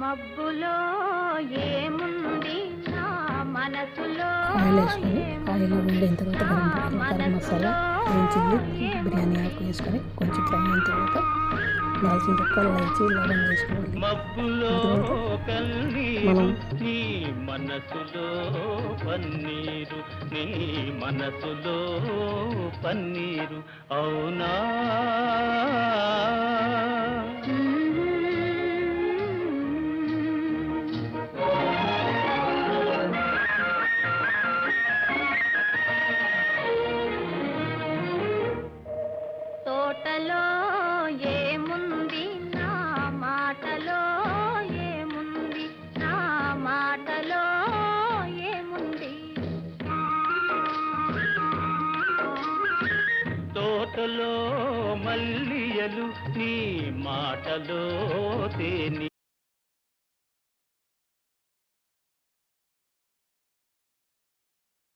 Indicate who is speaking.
Speaker 1: మబ్బులో ఏముంది నా మనసులో
Speaker 2: ఆయిల్ వేసుకొని ఆయిల్ వండిన తర్వాత గరం మసాలా గ్రీన్ చిల్లీ బిర్యానీ ఆకు వేసుకొని కొంచెం ఫ్రై అయిన తర్వాత దాల్చిన చెక్క ఇలాచి లవంగం వేసుకోవాలి.
Speaker 3: మబ్బులో
Speaker 2: మనం
Speaker 3: నీ మనసులో పన్నీరు, నీ మనసులో పన్నీరు అవునా.
Speaker 1: తోటలో ఏముంది నా మాటలో ఏముంది, నా మాటలో ఏముంది.
Speaker 3: తోటలో మల్లియలు నీ మాటలో తేనీరు.